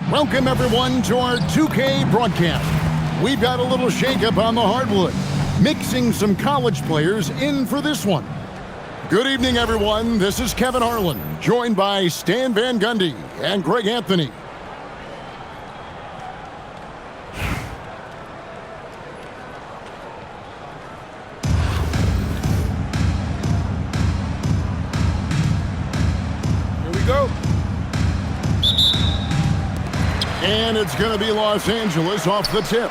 Welcome, everyone, to our 2K broadcast. We've got a little shakeup on the hardwood, mixing some college players in for this one. Good evening, everyone. This is Kevin Harlan, joined by Stan Van Gundy and Greg Anthony. Here we go. And it's going to be Los Angeles off the tip.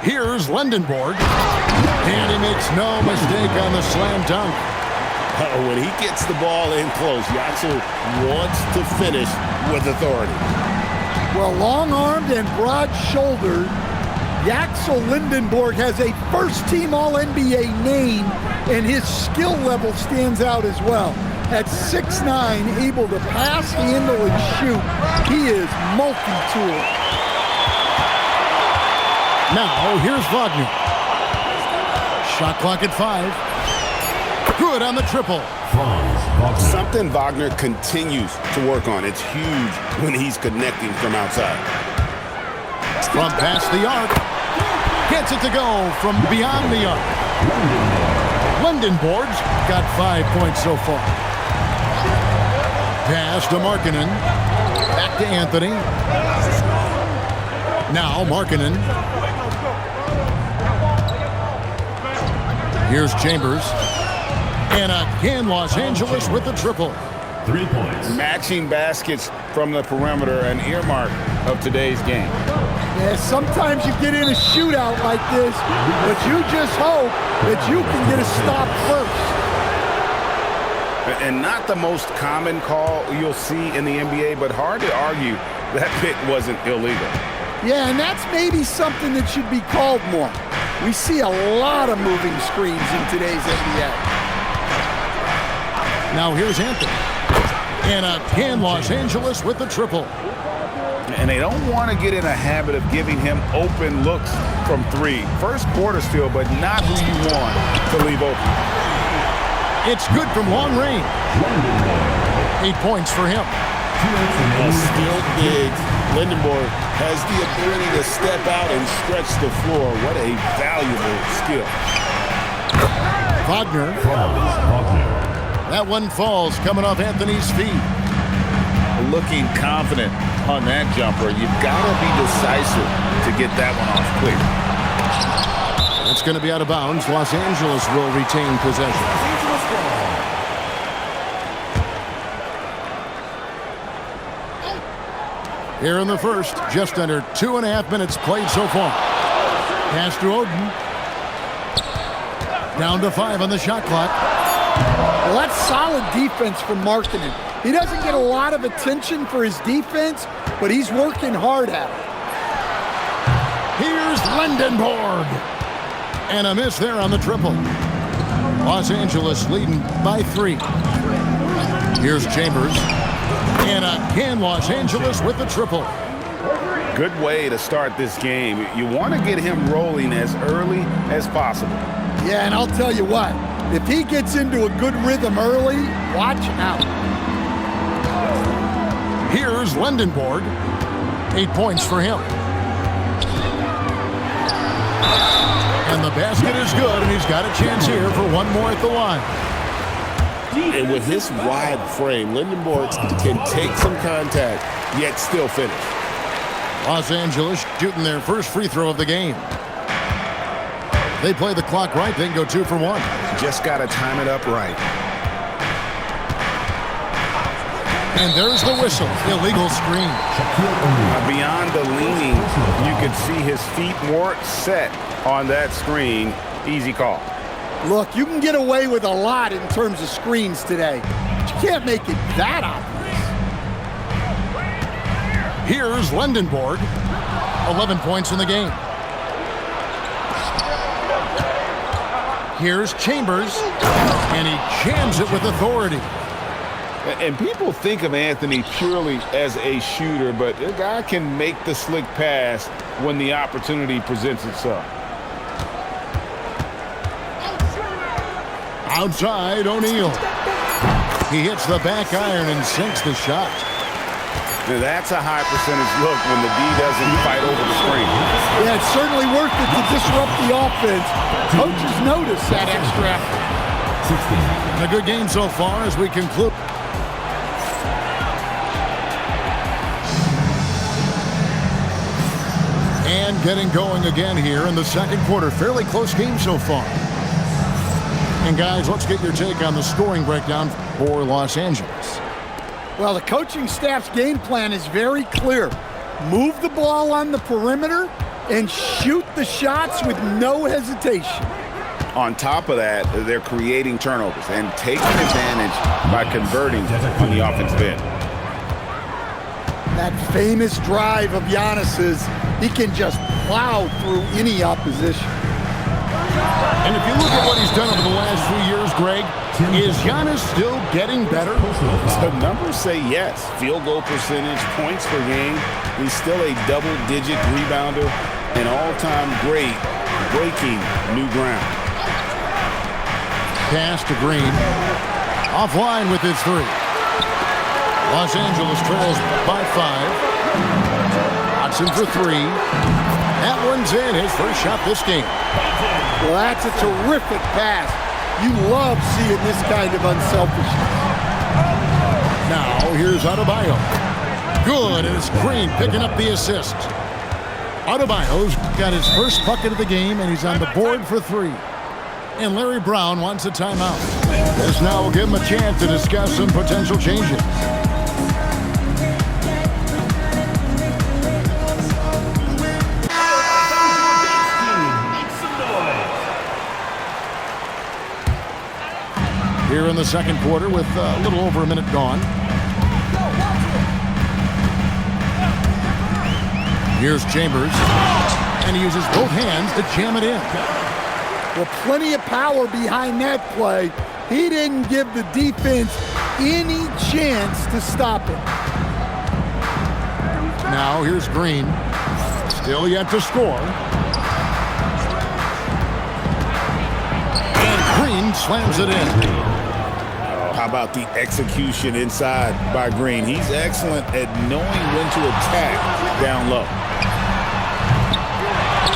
Here's Lendenborg. And he makes no mistake on the slam dunk. When he gets the ball in close, Yaxel wants to finish with authority. Well, long-armed and broad-shouldered, Yaxel Lendenborg has a first-team All-NBA name, and his skill level stands out as well. At 6'9", able to pass, handle, and shoot, he is multi-tool. Now, here's Wagner. Shot clock at 5. Good on the triple. Something Wagner continues to work on. It's huge when he's connecting from outside. From past the arc. Gets it to go from beyond the arc. Lendenborg's got 5 points so far. Pass to Markkanen. Back to Anthony. Now Markkanen. Here's Chambers. And again, Los Angeles with the triple. 3 points. Matching baskets from the perimeter, an earmark of today's game. Yeah, sometimes you get in a shootout like this, but you just hope that you can get a stop first. And not the most common call you'll see in the NBA, but hard to argue that pick wasn't illegal. Yeah, and that's maybe something that should be called more. We see a lot of moving screens in today's NBA. Now here's Anthony. And again, Los Angeles with the triple. And they don't want to get in a habit of giving him open looks from three. First quarter still, but not who you want to leave open. It's good from long range. 8 points for him. Still big. Lendenborg has the ability to step out and stretch the floor. What a valuable skill. Wagner. That one falls coming off Anthony's feet. Looking confident on that jumper. You've got to be decisive to get that one off quick. It's going to be out of bounds. Los Angeles will retain possession. Here in the first, just under 2.5 minutes played so far. Pass to Oden. Down to 5 on the shot clock. Well, that's solid defense from Markkanen. He doesn't get a lot of attention for his defense, but he's working hard at it. Here's Lendenborg. And a miss there on the triple. Los Angeles leading by 3. Here's Chambers. And again, Los Angeles with the triple. Good way to start this game. You want to get him rolling as early as possible. Yeah, and I'll tell you what, if he gets into a good rhythm early, watch out. Here's Lendenborg. 8 points for him. And the basket is good, and he's got a chance here for one more at the line. And with his wide frame, Lendenborg can take some contact, yet still finish. Los Angeles shooting their first free throw of the game. They play the clock right, then go 2 for 1. Just got to time it up right. And there's the whistle. Illegal screen. Beyond the leaning, you could see his feet more set on that screen. Easy call. Look, you can get away with a lot in terms of screens today, but you can't make it that obvious. Here's Lendenborg. 11 points in the game. Here's Chambers. And he jams it with authority. And people think of Anthony purely as a shooter, but a guy can make the slick pass when the opportunity presents itself. Outside, O'Neal. He hits the back iron and sinks the shot. Now that's a high percentage look when the D doesn't fight over the screen. Yeah, it's certainly worth it to disrupt the offense. Coaches notice that extra effort. A good game so far as we conclude. And getting going again here in the second quarter. Fairly close game so far. And guys, let's get your take on the scoring breakdown for Los Angeles. Well, the coaching staff's game plan is very clear. Move the ball on the perimeter and shoot the shots with no hesitation. On top of that, they're creating turnovers and taking advantage by converting on the offensive end. That famous drive of Giannis's, he can just plow through any opposition. And if you look at what he's done over the last few years, Greg, is Giannis still getting better? The numbers say yes. Field goal percentage, points per game. He's still a double-digit rebounder, an all-time great, breaking new ground. Pass to Green. Offline with his three. Los Angeles trails by 5. Watson for 3. That one's in. His first shot this game. Well, that's a terrific pass. You love seeing this kind of unselfishness. Now, here's Adebayo. Good, and it's Green picking up the assist. Adebayo's got his first bucket of the game, and he's on the board for 3. And Larry Brown wants a timeout. This now will give him a chance to discuss some potential changes. Here in the second quarter with a little over a minute gone. Here's Chambers. And he uses both hands to jam it in. Well, plenty of power behind that play. He didn't give the defense any chance to stop it. Now here's Green. Still yet to score. And Green slams it in. How about the execution inside by Green? He's excellent at knowing when to attack down low.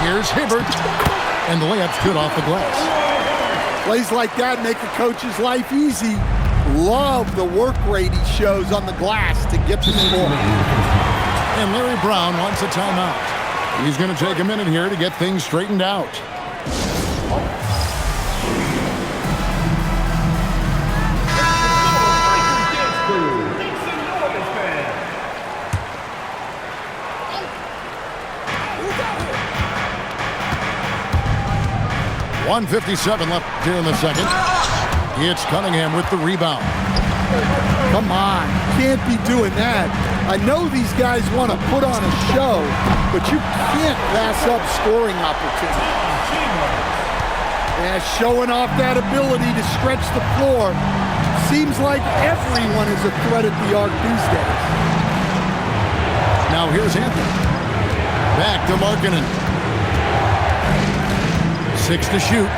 Here's Hibbert. And the layup's good off the glass. Plays like that make a coach's life easy. Love the work rate he shows on the glass to get the score. And Larry Brown wants a timeout. He's going to take a minute here to get things straightened out. .157 left here in the second. It's Cunningham with the rebound. Come on, can't be doing that. I know these guys want to put on a show, but you can't pass up scoring opportunities. Yeah, showing off that ability to stretch the floor. Seems like everyone is a threat at the arc these days. Now here's Anthony. Back to Markkanen. 6 to shoot.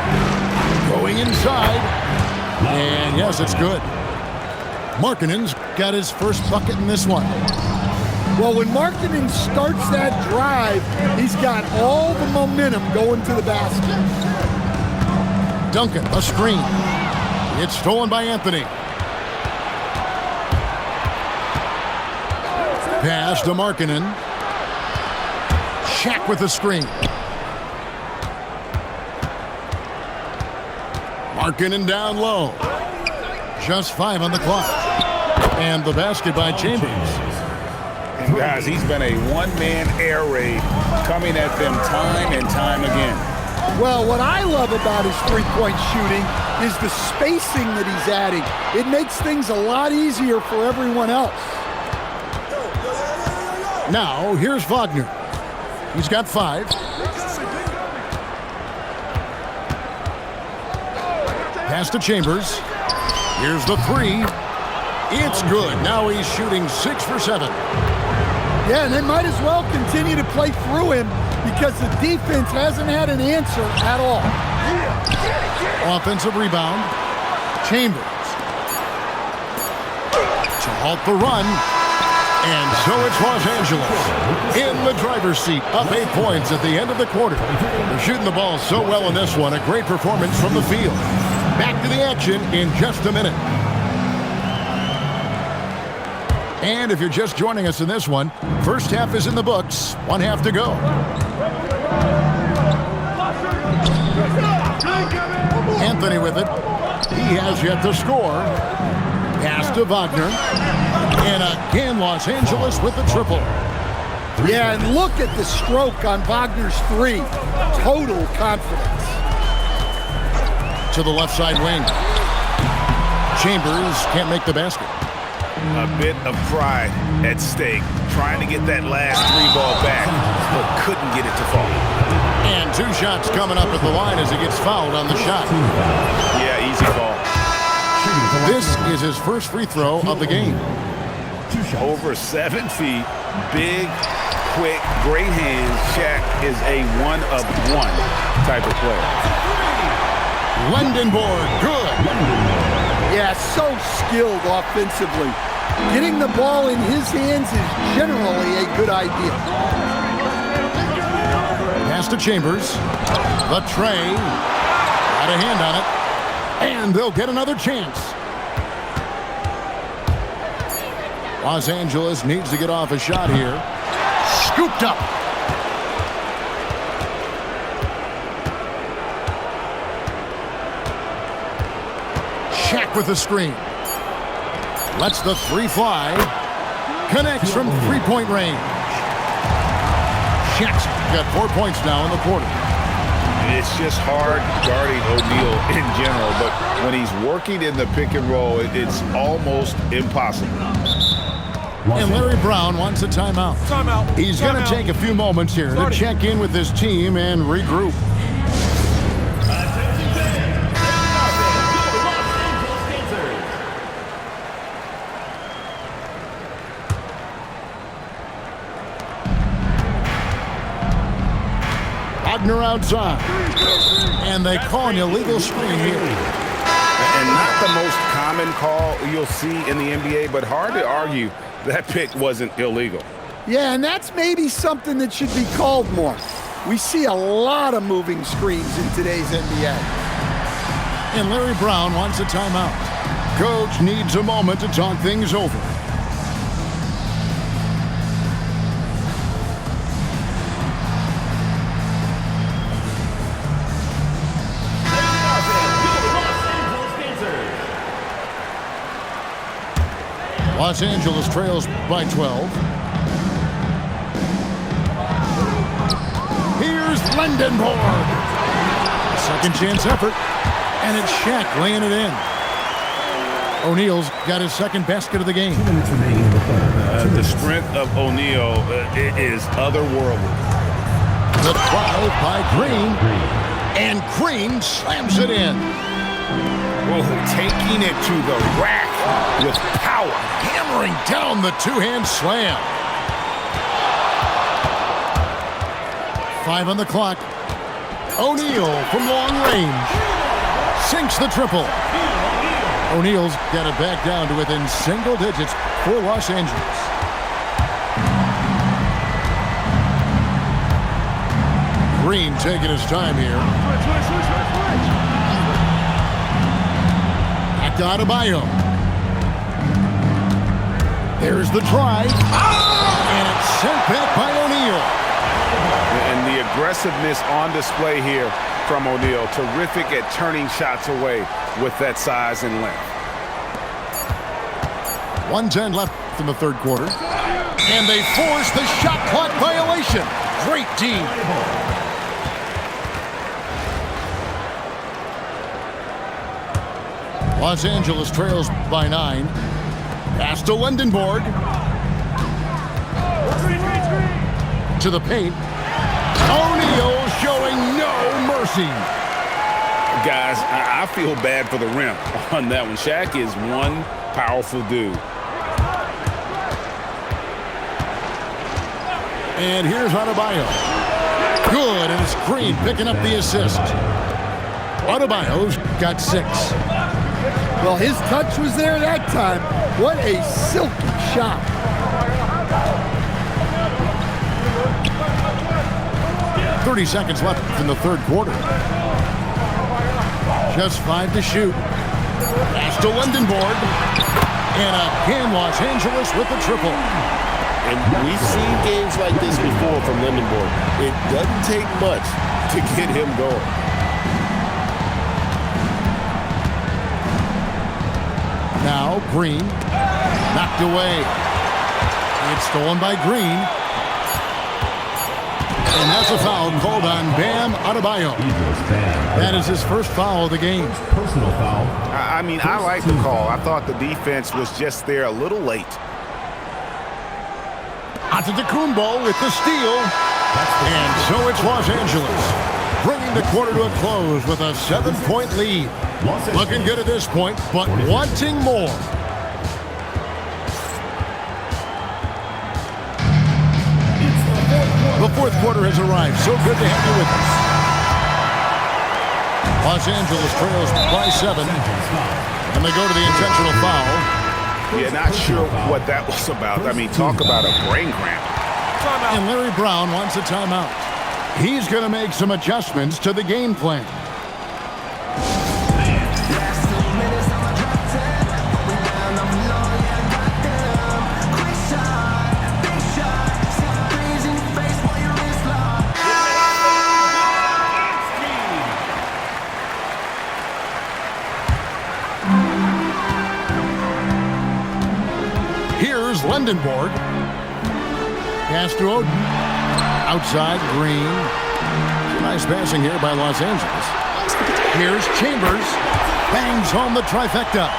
Going inside. And yes, it's good. Markkanen's got his first bucket in this one. Well, when Markkanen starts that drive, he's got all the momentum going to the basket. Duncan, a screen. It's stolen by Anthony. Pass to Markkanen. Shaq with the screen. Markkanen down low. Just 5 on the clock. And the basket by Chambers. And guys, he's been a one-man air raid coming at them time and time again. Well, what I love about his three-point shooting is the spacing that he's adding. It makes things a lot easier for everyone else. Now, here's Wagner. He's got 5. Pass to Chambers. Here's the 3. It's good. Now he's shooting 6 for 7. Yeah, and they might as well continue to play through him because the defense hasn't had an answer at all. Offensive rebound. Chambers. to halt the run. And so it's Los Angeles in the driver's seat, up 8 points at the end of the quarter. They're shooting the ball so well in this one. A great performance from the field. Back to the action in just a minute. And if you're just joining us in this one, first half is in the books. 1 half to go. Anthony with it. He has yet to score. Pass to Wagner. And again, Los Angeles with the triple. Yeah, and look at the stroke on Wagner's three. Total confidence. To the left side wing. Chambers can't make the basket. A bit of pride at stake, trying to get that last three ball back, but couldn't get it to fall. And 2 shots coming up at the line as he gets fouled on the shot. Yeah, easy ball. This is his first free throw of the game. Over 7 feet, big, quick, great hands. Shaq is a one-of-one type of player. Lendenborg, good. Yeah, so skilled offensively. Getting the ball in his hands is generally a good idea. Pass to Chambers. The tray. Got a hand on it. And they'll get another chance. Los Angeles needs to get off a shot here. Scooped up. Shaq with the screen. Lets the 3 fly. Connects from 3-point range. Shaq's got 4 points now in the quarter. It's just hard guarding O'Neal in general, but when he's working in the pick and roll, it's almost impossible. And Larry Brown wants a timeout. He's going to take a few moments here to check in with his team and regroup. Wagner outside. And they call an illegal screen here. And not the most common call you'll see in the NBA, but hard to argue that pick wasn't illegal. Yeah, and that's maybe something that should be called more. We see a lot of moving screens in today's NBA. And Larry Brown wants a timeout. Coach needs a moment to talk things over. Los Angeles trails by 12. Here's Lendenborg. Second chance effort. And it's Shaq laying it in. O'Neal's got his second basket of the game. The strength of O'Neal is otherworldly. The drive by Green. And Green slams it in. Oh, taking it to the rack with power. Hammering down the two-hand slam. 5 on the clock. O'Neal from long range. Sinks the triple. O'Neal's got it back down to within single digits for Los Angeles. Green taking his time here. Back to Adebayo. There's the drive. And it's sent back by O'Neal. And the aggressiveness on display here from O'Neal. Terrific at turning shots away with that size and length. 1:10 left in the third quarter. And they force the shot clock violation. Great team. Los Angeles trails by 9. Pass to Lendenborg. To the paint. O'Neal showing no mercy. Guys, I feel bad for the rim on that one. Shaq is one powerful dude. And here's Adebayo. Good, and it's Green picking up the assist. Adebayo's got 6. Well, his touch was there that time, What a silky shot. .30 seconds left in the third quarter. Just 5 to shoot. Pass to Lindenborg. And again, Los Angeles with the triple. And we've seen games like this before from Lindenborg. It doesn't take much to get him going. Now Green. Knocked away. It's stolen by Green. And that's a foul called on Bam Adebayo. That is his first foul of the game. Personal foul. I mean, I like the call. I thought the defense was just there a little late. Antetokounmpo with the steal. And so it's Los Angeles, bringing the quarter to a close with a 7-point lead. Looking good at this point, but wanting more. The fourth quarter has arrived. So good to have you with us. Los Angeles trails by 7. And they go to the intentional foul. Yeah, not sure what that was about. I mean, talk about a brain cramp. And Larry Brown wants a timeout. He's going to make some adjustments to the game plan. Here's Lindenborg. Pass to Oden. Outside, Green. Nice passing here by Los Angeles. Here's Chambers. Bangs home the trifecta.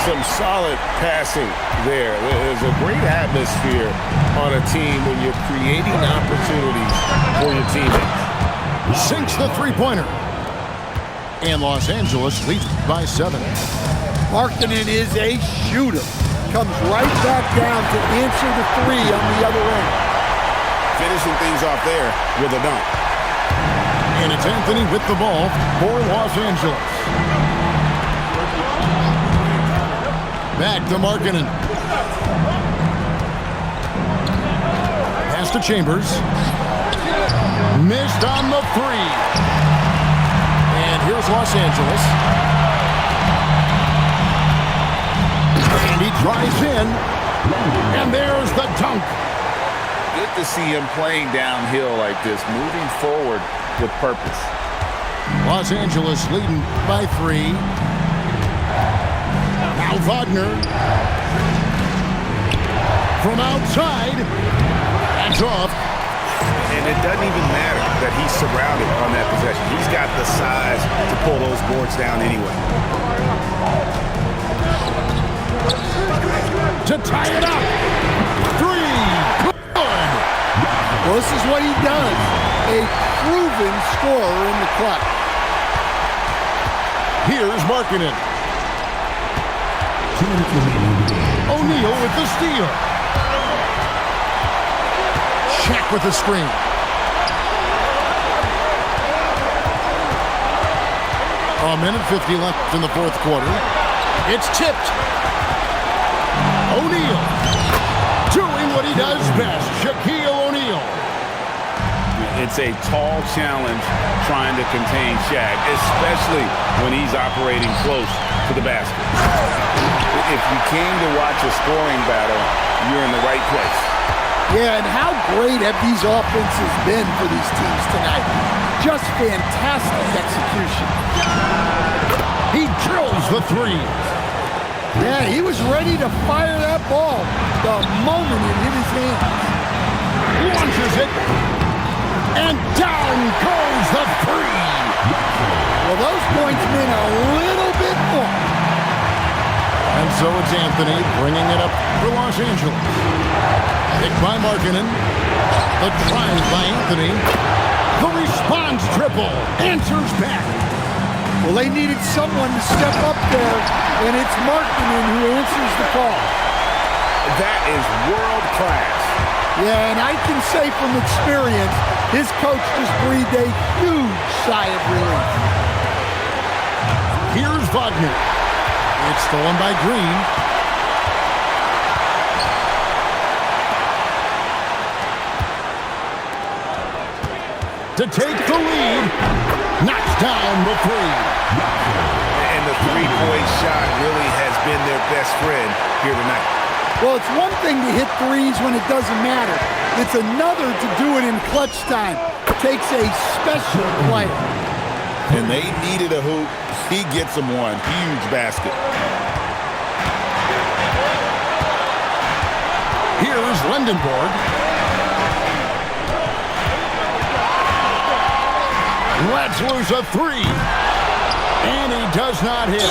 Some solid passing there. There's a great atmosphere on a team when you're creating opportunities for your teammates. Sinks the three-pointer. And Los Angeles leads by 7. Markkanen is a shooter. Comes right back down to answer the three on the other end. Finishing things off there with a dunk. And it's Anthony with the ball for Los Angeles. Back to Markkanen. Pass to Chambers. Missed on the 3. And here's Los Angeles. And he drives in. And there's the dunk. Good to see him playing downhill like this, moving forward with purpose. Los Angeles leading by 3. Now Wagner. From outside. That's off. And it doesn't even matter that he's surrounded on that possession. He's got the size to pull those boards down anyway. To tie it up. 3. Good. Well, this is what he does. A proven scorer in the clutch. Here's Markkanen. O'Neal with the steal. Shaq with the screen. A minute 50 left in the fourth quarter. It's tipped. O'Neal doing what he does best. Shaquille O'Neal. It's a tall challenge trying to contain Shaq, especially when he's operating close to the basket. If you came to watch a scoring battle, you're in the right place. Yeah, and how great have these offenses been for these teams tonight? Just fantastic execution. He drills the 3. Yeah, he was ready to fire that ball the moment it hit his hands. Launches it. And down goes the 3. Well, those points mean a little bit more. And so it's Anthony bringing it up for Los Angeles. Picked by Markkanen. The drive by Anthony. The response triple. Answers back. Well, they needed someone to step up there, and it's Markkanen who answers the call. That is world class. Yeah, and I can say from experience, his coach just breathed a huge sigh of relief. Here's Wagner. It's stolen by Green. take the lead. Knocks down the three. And the three-point shot really has been their best friend here tonight. Well, it's one thing to hit threes when it doesn't matter. It's another to do it in clutch time. It takes a special player. And they needed a hoop. He gets them one. Huge basket. Here's Lindenborg. Lets loose a three. And he does not hit.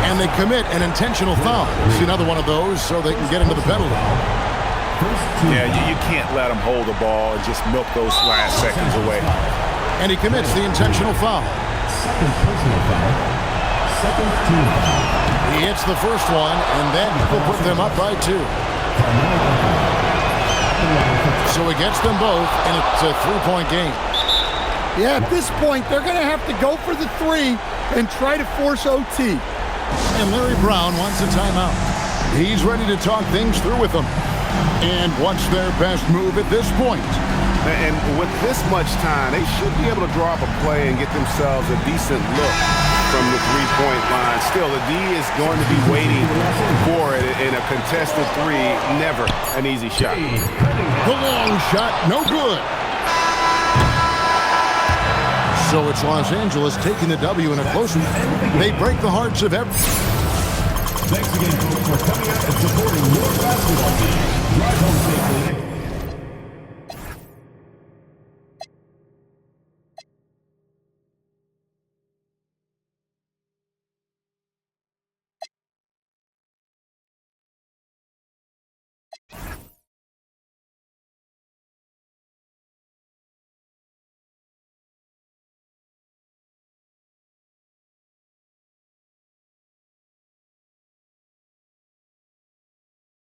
And they commit an intentional foul. See another one of those so they can get into the penalty. Yeah, you can't let them hold the ball and just milk those last seconds away. And he commits the intentional foul. Second personal foul. Second team foul. He hits the first one, and then will put them up by 2. So he gets them both, and it's a 3-point game. Yeah, at this point, they're going to have to go for the three and try to force OT. And Larry Brown wants a timeout. He's ready to talk things through with them. And what's their best move at this point? And with this much time, they should be able to draw up a play and get themselves a decent look from the three-point line. Still, the D is going to be waiting for it in a contested three. Never an easy shot. The long shot, no good. So it's Los Angeles taking the W in a close one. They break the hearts of everyone. Thanks again, folks, for coming out and supporting